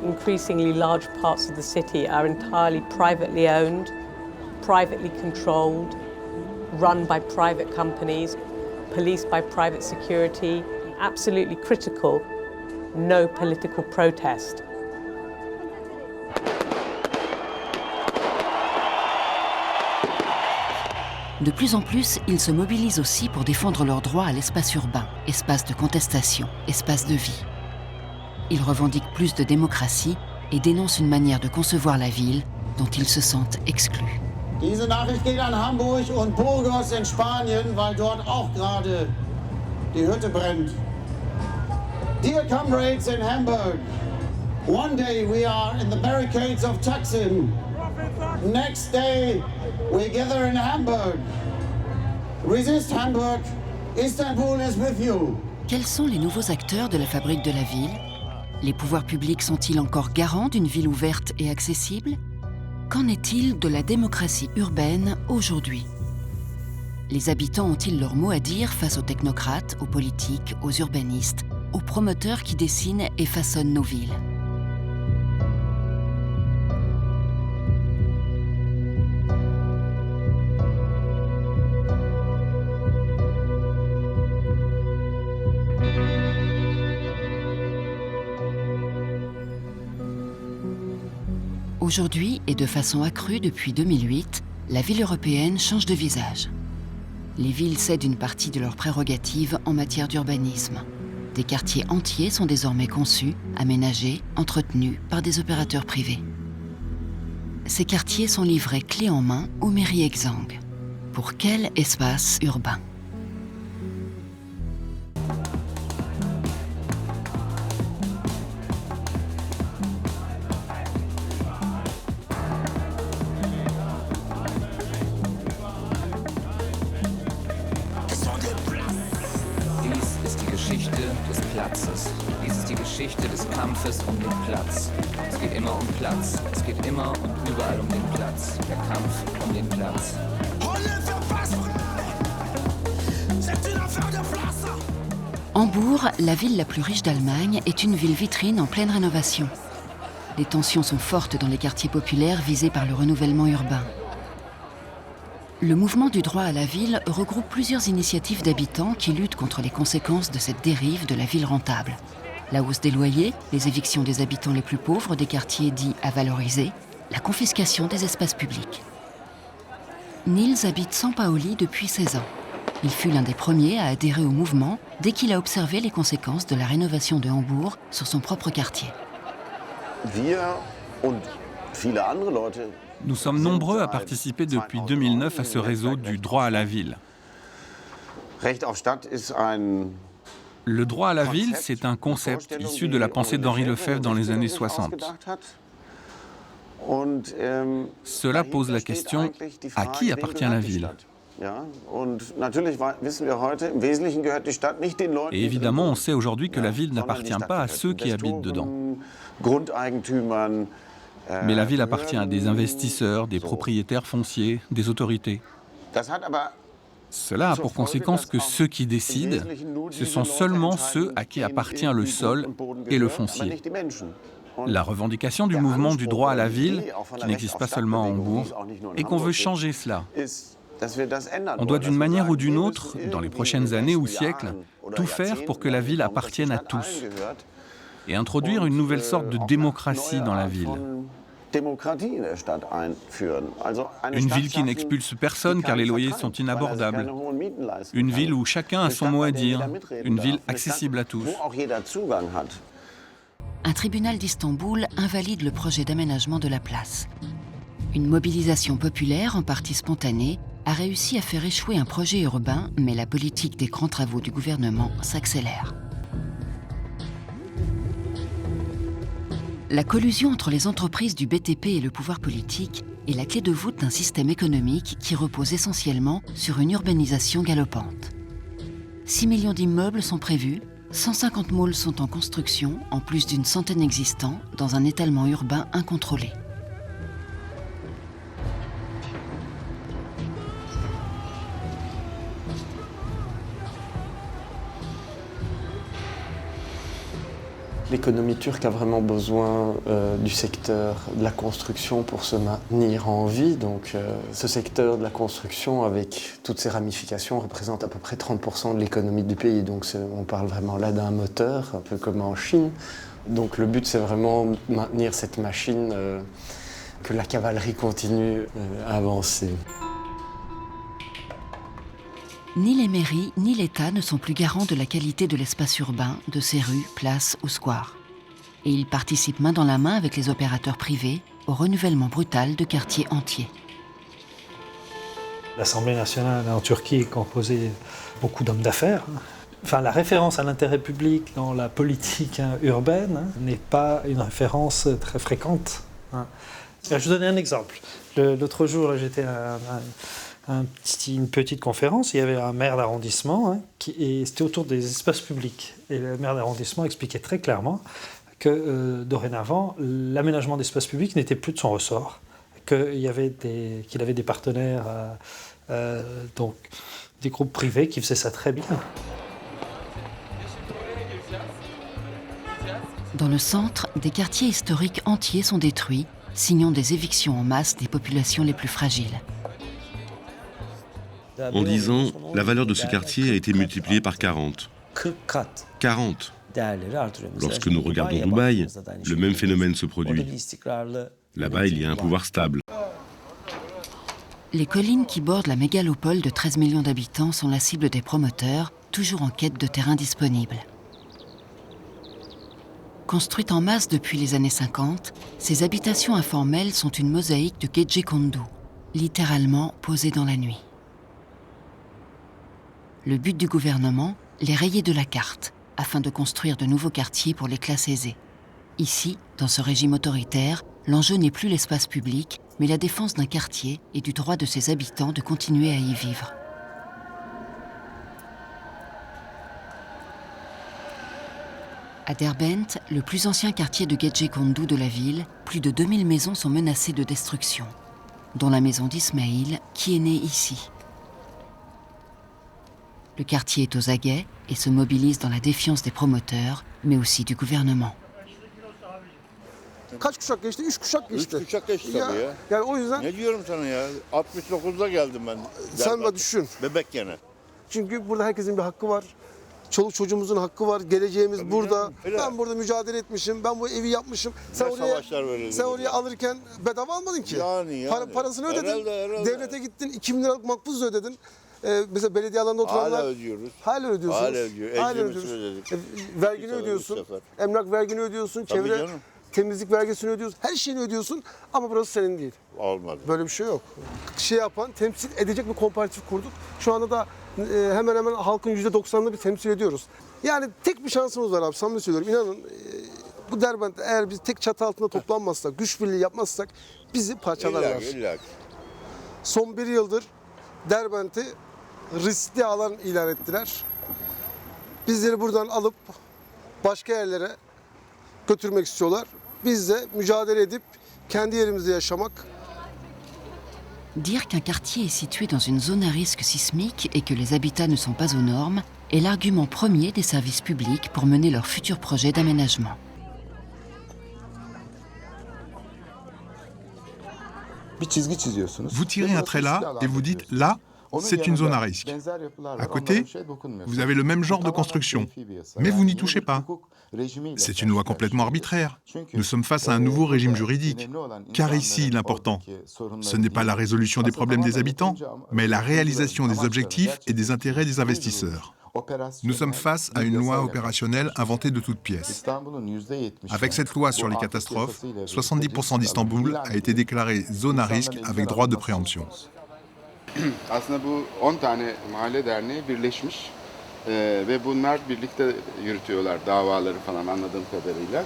Increasingly large parts of the city are entirely privately owned, privately controlled, run by private companies, policed by private security. Absolutely critical, no political protest. De plus en plus, ils se mobilisent aussi pour défendre leurs droits à l'espace urbain, espace de contestation, espace de vie. Ils revendiquent plus de démocratie et dénoncent une manière de concevoir la ville dont ils se sentent exclus. Diese Nachricht geht an Hamburg und Burgos in Spanien, weil dort auch gerade die Hütte brennt. Dear comrades in Hamburg, one day we are in the barricades of Taksim. Next day we gather in Hamburg. Resist Hamburg, Istanbul is with you. Quels sont les nouveaux acteurs de la fabrique de la ville ? Les pouvoirs publics sont-ils encore garants d'une ville ouverte et accessible ? Qu'en est-il de la démocratie urbaine aujourd'hui ? Les habitants ont-ils leur mot à dire face aux technocrates, aux politiques, aux urbanistes, aux promoteurs qui dessinent et façonnent nos villes ? Aujourd'hui, et de façon accrue depuis 2008, la ville européenne change de visage. Les villes cèdent une partie de leurs prérogatives en matière d'urbanisme. Des quartiers entiers sont désormais conçus, aménagés, entretenus par des opérateurs privés. Ces quartiers sont livrés clé en main aux mairies exsangues. Pour quel espace urbain ? Dies ist die Geschichte des Kampfes um den Platz. Es geht immer um Platz. Es geht immer und überall um den Platz. Der Kampf um den Platz. Hambourg, la ville la plus riche d'Allemagne, est une ville vitrine en pleine rénovation. Les tensions sont fortes dans les quartiers populaires visés par le renouvellement urbain. Le mouvement du droit à la ville regroupe plusieurs initiatives d'habitants qui luttent contre les conséquences de cette dérive de la ville rentable. La hausse des loyers, les évictions des habitants les plus pauvres des quartiers dits à valoriser, la confiscation des espaces publics. Niels habite San Paoli depuis 16 ans. Il fut l'un des premiers à adhérer au mouvement dès qu'il a observé les conséquences de la rénovation de Hambourg sur son propre quartier. Nous sommes nombreux à participer depuis 2009 à ce réseau du droit à la ville. Le droit à la ville, c'est un concept issu de la pensée d'Henri Lefebvre dans les années 60. Cela pose la question, à qui appartient la ville ? Et évidemment, on sait aujourd'hui que la ville n'appartient pas à ceux qui habitent dedans. Mais la ville appartient à des investisseurs, des propriétaires fonciers, des autorités. Cela a pour conséquence que ceux qui décident, ce sont seulement ceux à qui appartient le sol et le foncier. La revendication du mouvement du droit à la ville, qui n'existe pas seulement à Hambourg, est qu'on veut changer cela. On doit d'une manière ou d'une autre, dans les prochaines années ou siècles, tout faire pour que la ville appartienne à tous et introduire une nouvelle sorte de démocratie dans la ville. Une ville qui n'expulse personne car les loyers sont inabordables. Une ville où chacun a son mot à dire. Une ville accessible à tous. Un tribunal d'Istanbul invalide le projet d'aménagement de la place. Une mobilisation populaire, en partie spontanée, a réussi à faire échouer un projet urbain, mais la politique des grands travaux du gouvernement s'accélère. La collusion entre les entreprises du BTP et le pouvoir politique est la clé de voûte d'un système économique qui repose essentiellement sur une urbanisation galopante. 6 millions d'immeubles sont prévus, 150 malls sont en construction, en plus d'une centaine existants, dans un étalement urbain incontrôlé. L'économie turque a vraiment besoin du secteur de la construction pour se maintenir en vie. Donc ce secteur de la construction, avec toutes ses ramifications, représente à peu près 30% de l'économie du pays. Donc on parle vraiment là d'un moteur, un peu comme en Chine. Donc le but, c'est vraiment maintenir cette machine, que la cavalerie continue à avancer. Ni les mairies ni l'État ne sont plus garants de la qualité de l'espace urbain, de ses rues, places ou squares. Et ils participent main dans la main avec les opérateurs privés au renouvellement brutal de quartiers entiers. L'Assemblée nationale en Turquie est composée beaucoup d'hommes d'affaires. Enfin, la référence à l'intérêt public dans la politique urbaine n'est pas une référence très fréquente. Je vais vous donner un exemple. L'autre jour, j'étais à une petite conférence, il y avait un maire d'arrondissement et c'était autour des espaces publics. Et le maire d'arrondissement expliquait très clairement que dorénavant, l'aménagement d'espaces publics n'était plus de son ressort, qu'il avait des partenaires, donc des groupes privés qui faisaient ça très bien. Dans le centre, des quartiers historiques entiers sont détruits, signant des évictions en masse des populations les plus fragiles. En 10 ans, la valeur de ce quartier a été multipliée par 40. 40. Lorsque nous regardons Dubaï, le même phénomène se produit. Là-bas, il y a un pouvoir stable. Les collines qui bordent la mégalopole de 13 millions d'habitants sont la cible des promoteurs, toujours en quête de terrains disponibles. Construites en masse depuis les années 50, ces habitations informelles sont une mosaïque de gecekondu, littéralement posées dans la nuit. Le but du gouvernement, les rayer de la carte, afin de construire de nouveaux quartiers pour les classes aisées. Ici, dans ce régime autoritaire, l'enjeu n'est plus l'espace public, mais la défense d'un quartier et du droit de ses habitants de continuer à y vivre. À Derbent, le plus ancien quartier de Gecekondu de la ville, plus de 2000 maisons sont menacées de destruction, dont la maison d'Ismaïl, qui est né ici. Le quartier est aux aguets et se mobilise dans la défiance des promoteurs, mais aussi du gouvernement. Kaç kuşak geçti? 3 kuşak geçti. 3 kuşak geçti tabii ya. Yani o yüzden... Ne diyorum sana ya? 69'da geldim ben. Sen de düşün. Bebek gene. Çünkü burada herkesin bir hakkı var. Çoluk çocuğumuzun hakkı var. Geleceğimiz tabii burada. Canım, ben burada mücadele etmişim. Ben bu evi yapmışım. Sen oraya alırken bedava almadın ki. Yani. Parasını ödedin. Herhalde. Devlete gittin. 2000 liralık makbuz ödedin. Mesela belediye alanında oturanlar... Hala ödüyoruz. Hala ödüyorsunuz. Hala ödüyor. Hala ödüyoruz. Vergini ödüyorsun. Emlak vergini ödüyorsun. Tabii çevre canım. Temizlik vergisini ödüyorsun. Her şeyini ödüyorsun ama burası senin değil. Olmadı. Böyle bir şey yok. Temsil edecek bir komparatif kurduk. Şu anda da hemen hemen halkın %90'ını bir temsil ediyoruz. Yani tek bir şansımız var abi, samimi söylüyorum. İnanın bu Derbent eğer biz tek çatı altında toplanmazsak, güç birliği yapmazsak bizi parçalarlar. İlla. Son bir yıldır Derbent'i riskli alan ilan ettiler. Bizleri buradan alıp başka yerlere götürmek istiyorlar. Biz de mücadele edip kendi yerimizde yaşamak. Dire qu'un quartier est situé dans une zone à risque sismique et que les habitats ne sont pas aux normes est l'argument premier des services publics pour mener leurs futurs projets d'aménagement. Vous tirez un trait là et vous dites là, c'est une zone à risque. À côté, vous avez le même genre de construction, mais vous n'y touchez pas. C'est une loi complètement arbitraire. Nous sommes face à un nouveau régime juridique. Car ici, l'important, ce n'est pas la résolution des problèmes des habitants, mais la réalisation des objectifs et des intérêts des investisseurs. Nous sommes face à une loi opérationnelle inventée de toutes pièces. Avec cette loi sur les catastrophes, 70% d'Istanbul a été déclarée zone à risque avec droit de préemption. Aslında bu 10 tane mahalle derneği birleşmiş ve bunlar birlikte yürütüyorlar davaları falan anladığım kadarıyla.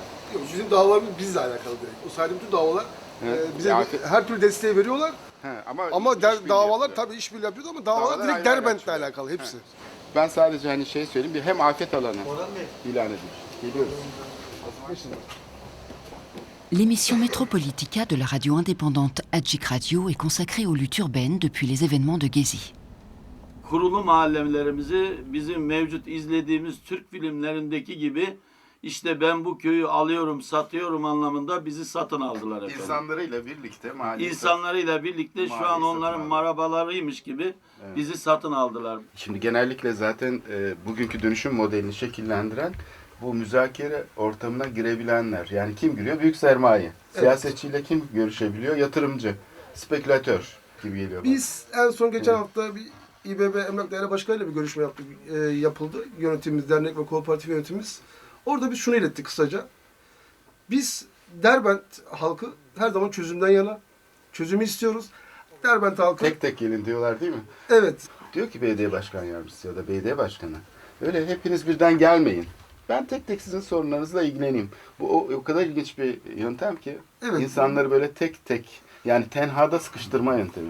Bizim davalarımız bizle alakalı direkt. O saydığım tüm davalar bize her türlü desteği veriyorlar. Ama davalar tabii işbirliği yapıyoruz ama davalar direkt Derbent'le alakalı hepsi. Ben sadece hani şey söyleyeyim, hem afet alanı ilan edilmiş. Geliyoruz. L'émission Metropolitica de la radio indépendante Agik Radio est consacrée aux luttes urbaines depuis les événements de Gezi. Kurulu mahallelerimizi bizim mevcut izlediğimiz Türk filmlerindeki gibi İşte ben bu köyü alıyorum, satıyorum anlamında bizi satın aldılar efendim. İnsanlarıyla birlikte maalesef. İnsanlarıyla birlikte şu an onların marabalarıymış gibi bizi satın aldılar. Şimdi genellikle zaten bugünkü dönüşüm modelini şekillendiren bu müzakere ortamına girebilenler. Yani kim giriyor? Büyük sermaye. Siyasetçiyle kim görüşebiliyor? Yatırımcı, spekülatör gibi geliyor. Biz en son geçen hafta bir İBB Emlak Daire Başkanı'yla bir görüşme yapıldı. Yönetimimiz, dernek ve kooperatif yönetimimiz. Orada biz şunu ilettik kısaca. Biz Derbent halkı her zaman çözümden yana. Çözümü istiyoruz. Derbent halkı... Tek tek gelin diyorlar değil mi? Evet. Diyor ki belediye başkan yardımcısı ya da belediye başkanı. Öyle hepiniz birden gelmeyin. Ben tek tek sizin sorunlarınızla ilgileneyim. Bu o kadar ilginç bir yöntem ki. Evet. İnsanları böyle tek tek yani tenhada sıkıştırma yöntemi.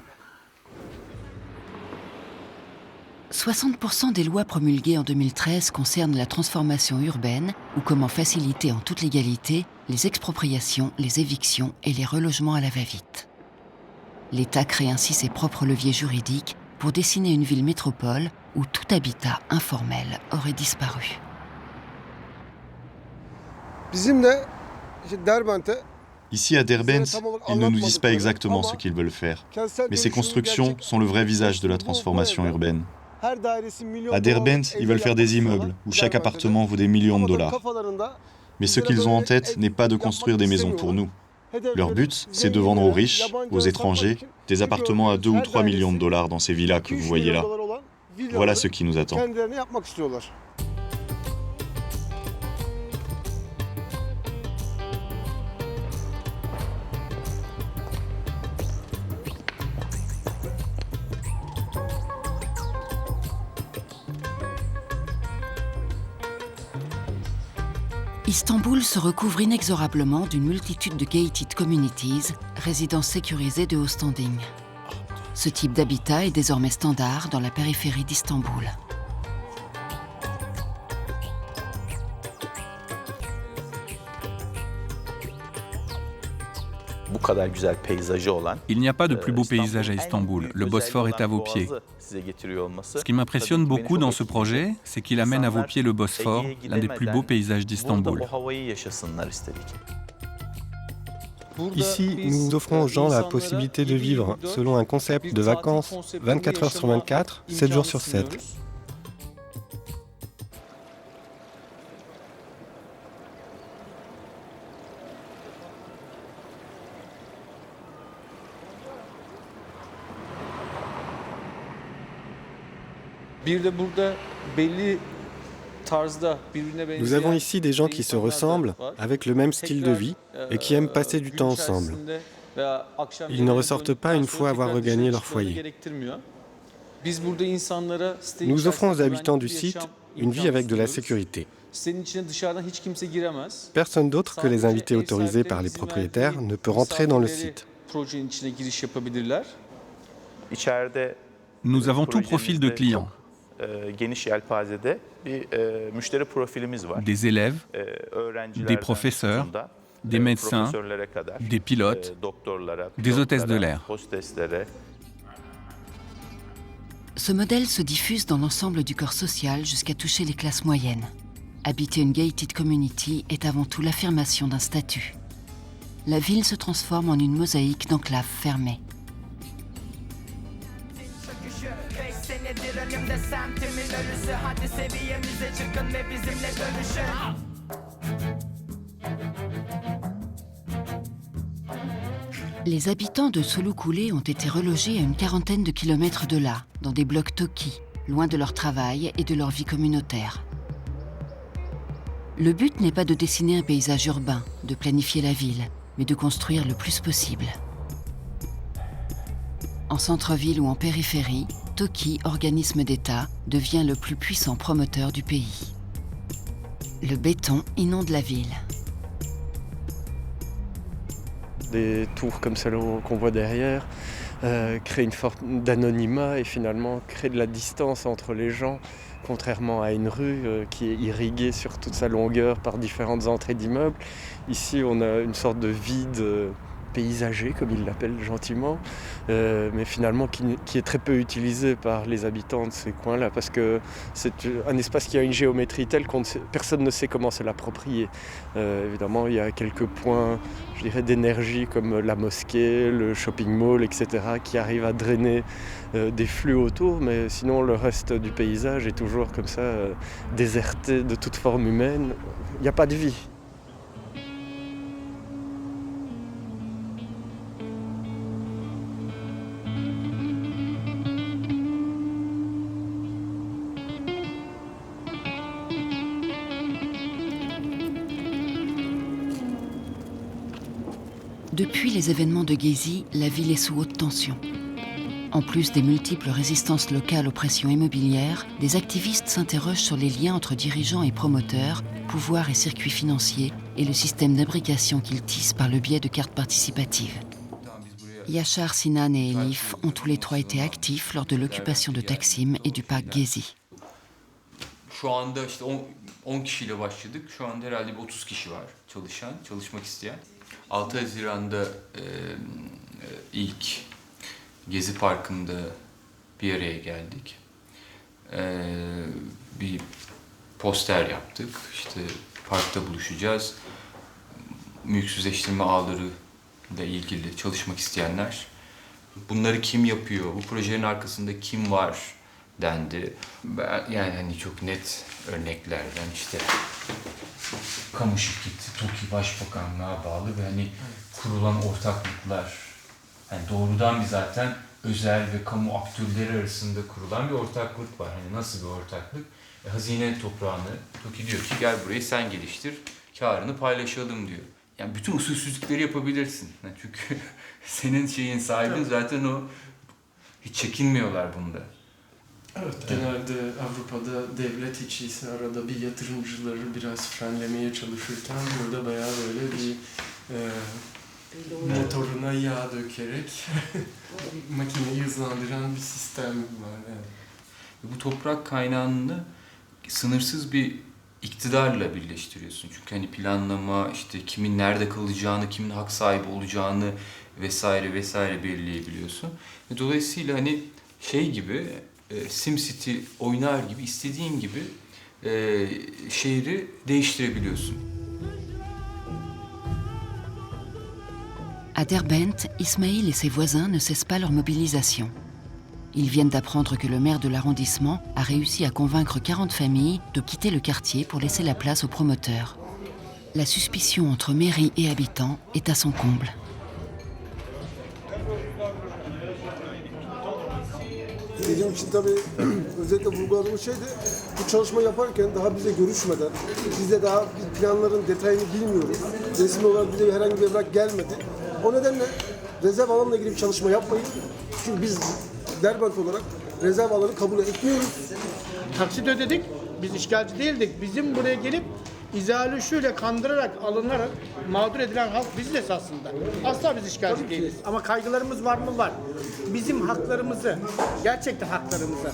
60% des lois promulguées en 2013 concernent la transformation urbaine ou comment faciliter en toute légalité les expropriations, les évictions et les relogements à la va-vite. L'État crée ainsi ses propres leviers juridiques pour dessiner une ville métropole où tout habitat informel aurait disparu. Ici à Derbent, ils ne nous disent pas exactement ce qu'ils veulent faire, mais ces constructions sont le vrai visage de la transformation urbaine. À Derbent, ils veulent faire des immeubles où chaque appartement vaut des millions de dollars. Mais ce qu'ils ont en tête n'est pas de construire des maisons pour nous. Leur but, c'est de vendre aux riches, aux étrangers, des appartements à 2 ou 3 millions de dollars dans ces villas que vous voyez là. Voilà ce qui nous attend. Istanbul se recouvre inexorablement d'une multitude de gated communities, résidences sécurisées de haut standing. Ce type d'habitat est désormais standard dans la périphérie d'Istanbul. Il n'y a pas de plus beau paysage à Istanbul. Le Bosphore est à vos pieds. Ce qui m'impressionne beaucoup dans ce projet, c'est qu'il amène à vos pieds le Bosphore, l'un des plus beaux paysages d'Istanbul. Ici, nous offrons aux gens la possibilité de vivre selon un concept de vacances 24 heures sur 24, 7 jours sur 7. Nous avons ici des gens qui se ressemblent, avec le même style de vie, et qui aiment passer du temps ensemble. Ils ne ressortent pas une fois avoir regagné leur foyer. Nous offrons aux habitants du site une vie avec de la sécurité. Personne d'autre que les invités autorisés par les propriétaires ne peut rentrer dans le site. Nous avons tout profil de clients. Des élèves, des professeurs, des médecins, des pilotes, des hôtesses de l'air. Ce modèle se diffuse dans l'ensemble du corps social jusqu'à toucher les classes moyennes. Habiter une gated community est avant tout l'affirmation d'un statut. La ville se transforme en une mosaïque d'enclaves fermées. Les habitants de Sulukhule ont été relogés à une quarantaine de kilomètres de là, dans des blocs Toki, loin de leur travail et de leur vie communautaire. Le but n'est pas de dessiner un paysage urbain, de planifier la ville, mais de construire le plus possible. En centre-ville ou en périphérie, Toki, organisme d'État, devient le plus puissant promoteur du pays. Le béton inonde la ville. Des tours comme celle qu'on voit derrière créent une forme d'anonymat et finalement créent de la distance entre les gens, contrairement à une rue qui est irriguée sur toute sa longueur par différentes entrées d'immeubles. Ici, on a une sorte de vide paysager, comme ils l'appellent gentiment, mais finalement qui est très peu utilisé par les habitants de ces coins-là, parce que c'est un espace qui a une géométrie telle que personne ne sait comment se l'approprier. Évidemment, il y a quelques points, je dirais, d'énergie comme la mosquée, le shopping mall, etc., qui arrivent à drainer des flux autour, mais sinon le reste du paysage est toujours comme ça, déserté de toute forme humaine. Il n'y a pas de vie. Depuis les événements de Gezi, la ville est sous haute tension. En plus des multiples résistances locales aux pressions immobilières, des activistes s'interrogent sur les liens entre dirigeants et promoteurs, pouvoir et circuits financiers, et le système d'imbrication qu'ils tissent par le biais de cartes participatives. Yashar, Sinan et Elif ont tous les trois été actifs lors de l'occupation de Taksim et du parc Gezi. Şu anda işte 10 kişiyle başladık. Şu anda herhalde bir 30 kişi var çalışmak isteyen. 6 Haziran'da ilk Gezi Parkı'nda bir araya geldik. Bir poster yaptık. İşte parkta buluşacağız. Mülksüzleştirme ağları ile ilgili çalışmak isteyenler. Bunları kim yapıyor? Bu projenin arkasında kim var dendi. Yani hani çok net örneklerden işte kamu şirketi, TOKİ Başbakanlığa bağlı ve hani kurulan ortaklıklar, yani doğrudan bir zaten özel ve kamu aktörleri arasında kurulan bir ortaklık var. Hani nasıl bir ortaklık? Hazine toprağını TOKİ diyor ki gel burayı sen geliştir, kârını paylaşalım diyor. Yani bütün usulsüzlükleri yapabilirsin. Yani çünkü senin şeyin sahibin zaten o. Hiç çekinmiyorlar bunda. Evet, genelde Avrupa'da devlet içi ise arada bir yatırımcıları biraz frenlemeye çalışırken burada bayağı böyle bir motoruna yağ dökerek makineyi hızlandıran bir sistem var. Evet. Bu toprak kaynağını sınırsız bir iktidarla birleştiriyorsun. Çünkü hani planlama, işte kimin nerede kalacağını, kimin hak sahibi olacağını vesaire vesaire belirleyebiliyorsun. Ve dolayısıyla hani şey gibi SimCity oynar gibi istediğin gibi şehri değiştirebiliyorsun. À Derbent, Ismail et ses voisins ne cessent pas leur mobilisation. Ils viennent d'apprendre que le maire de l'arrondissement a réussi à convaincre 40 familles de quitter le quartier pour laisser la place aux promoteurs. La suspicion entre mairie et habitants est à son comble. Bizim için tabii özellikle vurguladığımız şey de bu çalışma yaparken daha bize görüşmeden, biz de daha planların detayını bilmiyoruz. Resmi olarak bize herhangi bir evrak gelmedi. O nedenle rezerv alanla ilgili bir çalışma yapmayın. Çünkü biz Derbent olarak rezerv alanı kabul etmiyoruz. Taksit ödedik, biz işgalci değildik. Bizim buraya gelip İzalüşüyle kandırarak, alınarak mağdur edilen halk biziz esasında. Asla biz işgalci değiliz. Ama kaygılarımız var mı? Var. Bizim haklarımızı, gerçekten haklarımızı.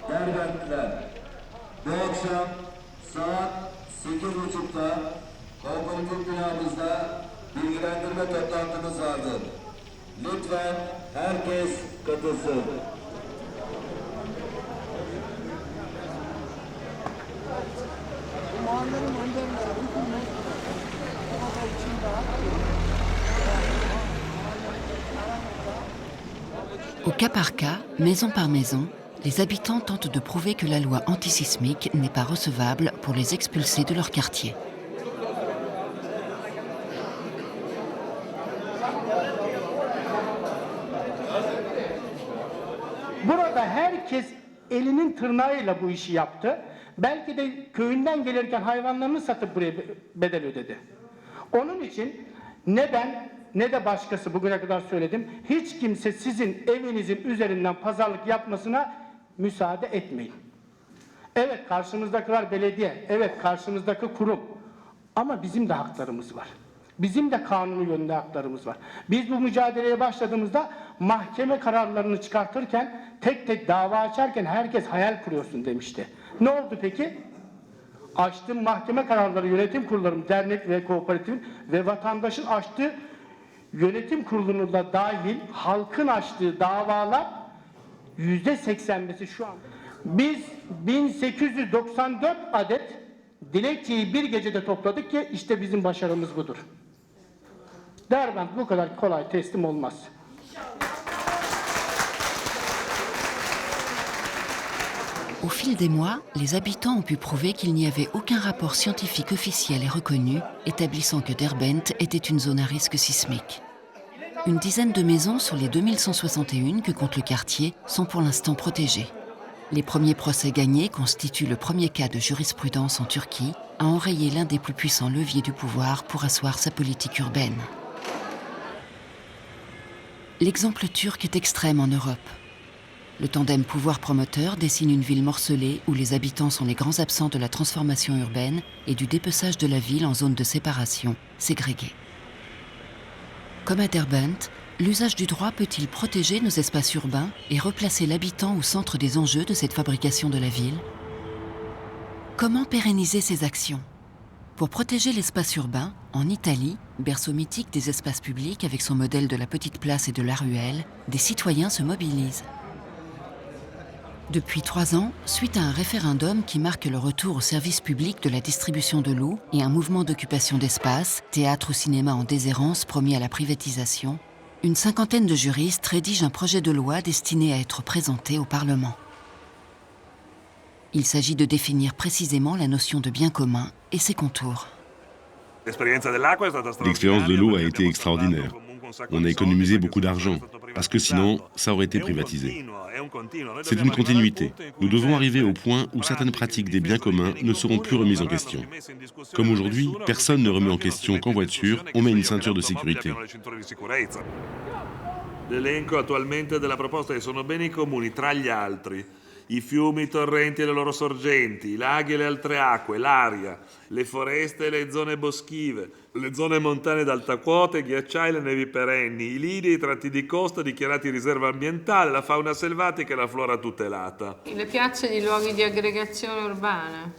Derbentliler, bu akşam saat 8.30'da kooperatif binamızda bilgilendirme toplantımız vardır. Lütfen herkes katılsın. Au cas par cas, maison par maison, les habitants tentent de prouver que la loi antisismique n'est pas recevable pour les expulser de leur quartier. Burada herkes elinin tırnağıyla bu işi yaptı Belki de köyünden gelirken hayvanlarını satıp buraya bedel ödedi. Onun için ne ben ne de başkası bugüne kadar söyledim. Hiç kimse sizin evinizin üzerinden pazarlık yapmasına müsaade etmeyin. Evet, karşımızdakiler belediye, evet karşımızdaki kurum. Ama bizim de haklarımız var. Bizim de kanuni yönde haklarımız var. Biz bu mücadeleye başladığımızda mahkeme kararlarını çıkartırken, tek tek dava açarken herkes hayal kuruyorsun demişti. Ne oldu peki? Açtığım mahkeme kararları, yönetim kurulları, dernek ve kooperatif ve vatandaşın açtığı yönetim kurulunu da dahil halkın açtığı davalar %85'i şu an. Biz 1894 adet dilekçeyi bir gecede topladık ki işte bizim başarımız budur. Derbent bu kadar kolay teslim olmaz. Au fil des mois, les habitants ont pu prouver qu'il n'y avait aucun rapport scientifique officiel et reconnu établissant que Derbent était une zone à risque sismique. Une dizaine de maisons sur les 2161 que compte le quartier sont pour l'instant protégées. Les premiers procès gagnés constituent le premier cas de jurisprudence en Turquie à enrayer l'un des plus puissants leviers du pouvoir pour asseoir sa politique urbaine. L'exemple turc est extrême en Europe. Le tandem pouvoir-promoteur dessine une ville morcelée où les habitants sont les grands absents de la transformation urbaine et du dépeçage de la ville en zone de séparation, ségrégée. Comme à Derbent, l'usage du droit peut-il protéger nos espaces urbains et replacer l'habitant au centre des enjeux de cette fabrication de la ville? Comment pérenniser ces actions? Pour protéger l'espace urbain, en Italie, berceau mythique des espaces publics avec son modèle de la petite place et de la ruelle, des citoyens se mobilisent. Depuis 3 ans, suite à un référendum qui marque le retour au service public de la distribution de l'eau et un mouvement d'occupation d'espace, théâtre ou cinéma en déshérence promis à la privatisation, une cinquantaine de juristes rédigent un projet de loi destiné à être présenté au Parlement. Il s'agit de définir précisément la notion de bien commun et ses contours. L'expérience de l'eau a été extraordinaire. On a économisé beaucoup d'argent, parce que sinon, ça aurait été privatisé. C'est une continuité. Nous devons arriver au point où certaines pratiques des biens communs ne seront plus remises en question. Comme aujourd'hui, personne ne remet en question qu'en voiture, on met une ceinture de sécurité. L'elenco attualmente della proposta sono beni comuni, tra gli altri i fiumi, i torrenti e le loro sorgenti, i laghi e le altre acque, l'aria, le foreste e le zone boschive, le zone montane ad alta quota, i ghiacciai e le nevi perenni, i lidi e i tratti di costa dichiarati riserva ambientale, la fauna selvatica e la flora tutelata. Le piazze di luoghi di aggregazione urbana.